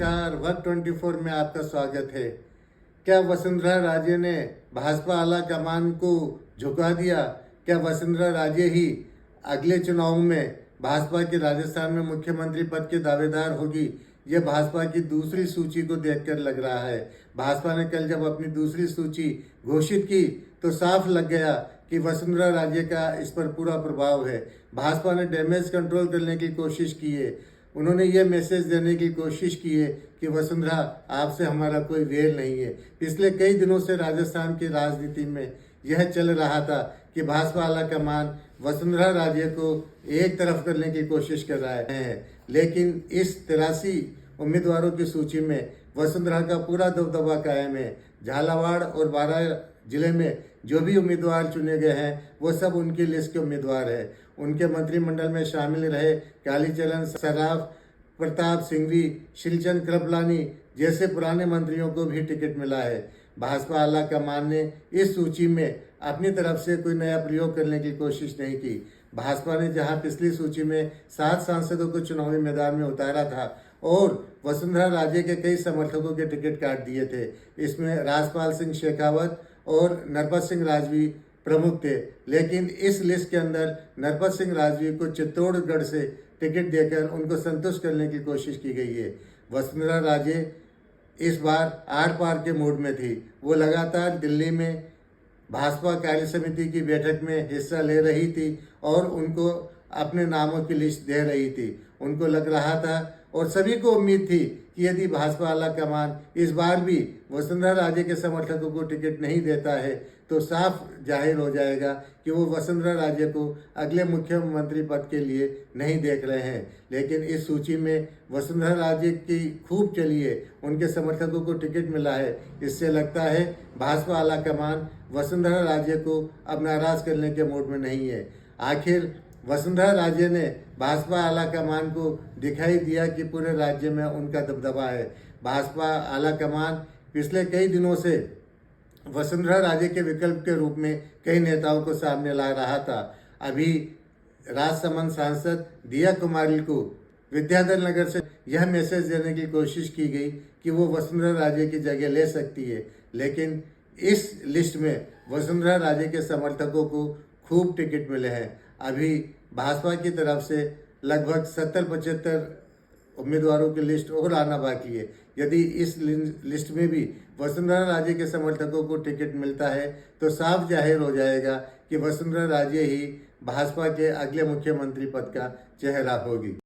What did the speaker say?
नमस्कार, वर्क 24 में आपका स्वागत है। क्या वसुंधरा राजे ने भाजपा आला कमान को झुका दिया? क्या वसुंधरा राजे ही अगले चुनाव में भाजपा के राजस्थान में मुख्यमंत्री पद के दावेदार होगी? ये भाजपा की दूसरी सूची को देखकर लग रहा है। भाजपा ने कल जब अपनी दूसरी सूची घोषित की तो साफ लग गया कि वसुंधरा राजे का इस पर पूरा प्रभाव है। भाजपा ने डैमेज कंट्रोल करने की कोशिश की है। उन्होंने ये मैसेज देने की कोशिश की है कि वसुंधरा, आपसे हमारा कोई वेर नहीं है। पिछले कई दिनों से राजस्थान की राजनीति में यह चल रहा था कि भाजपा आला कमान वसुंधरा राजे को एक तरफ करने की कोशिश कर रहा है, लेकिन इस 83 उम्मीदवारों की सूची में वसुंधरा का पूरा दबदबा कायम है। झालावाड़ और बारां जिले में जो भी उम्मीदवार चुने गए हैं वो सब उनकी लिस्ट के उम्मीदवार हैं। उनके मंत्रिमंडल में शामिल रहे कालीचरण सराफ, प्रताप सिंघवी, शिलचंद कृपलानी जैसे पुराने मंत्रियों को भी टिकट मिला है। भाजपा आला कमान ने इस सूची में अपनी तरफ से कोई नया प्रयोग करने की कोशिश नहीं की। भाजपा ने जहां पिछली सूची में 7 सांसदों को चुनावी मैदान में उतारा था और वसुंधरा राजे के कई समर्थकों के टिकट काट दिए थे, इसमें राजपाल सिंह शेखावत और नरपत सिंह राजवी प्रमुख थे, लेकिन इस लिस्ट के अंदर नरपत सिंह राजवी को चित्तौड़गढ़ से टिकट देकर उनको संतुष्ट करने की कोशिश की गई है। वसुंधरा राजे इस बार आर पार के मूड में थी। वो लगातार दिल्ली में भाजपा कार्य समिति की बैठक में हिस्सा ले रही थी और उनको अपने नामों की लिस्ट दे रही थी। उनको लग रहा था और सभी को उम्मीद थी कि यदि भाजपा आला कमान इस बार भी वसुंधरा राजे के समर्थकों को टिकट नहीं देता है तो साफ जाहिर हो जाएगा कि वो वसुंधरा राजे को अगले मुख्यमंत्री पद के लिए नहीं देख रहे हैं। लेकिन इस सूची में वसुंधरा राजे की खूब चली है, उनके समर्थकों को टिकट मिला है। इससे लगता है भाजपा आला कमान वसुंधरा राजे को अब नाराज करने के मूड में नहीं है। आखिर वसुंधरा राजे ने भाजपा आला कमान को दिखाई दिया कि पूरे राज्य में उनका दबदबा है। भाजपा आला कमान पिछले कई दिनों से वसुंधरा राजे के विकल्प के रूप में कई नेताओं को सामने ला रहा था। अभी राजसमंद सांसद दिया कुमारी को विद्याधर नगर से यह मैसेज देने की कोशिश की गई कि वो वसुंधरा राजे की जगह ले सकती है, लेकिन इस लिस्ट में वसुंधरा राजे के समर्थकों को खूब टिकट मिले हैं। अभी भाजपा की तरफ से लगभग 70-75 उम्मीदवारों की लिस्ट और आना बाकी है। यदि इस लिस्ट में भी वसुंधरा राजे के समर्थकों को टिकट मिलता है तो साफ जाहिर हो जाएगा कि वसुंधरा राजे ही भाजपा के अगले मुख्यमंत्री पद का चेहरा होगी।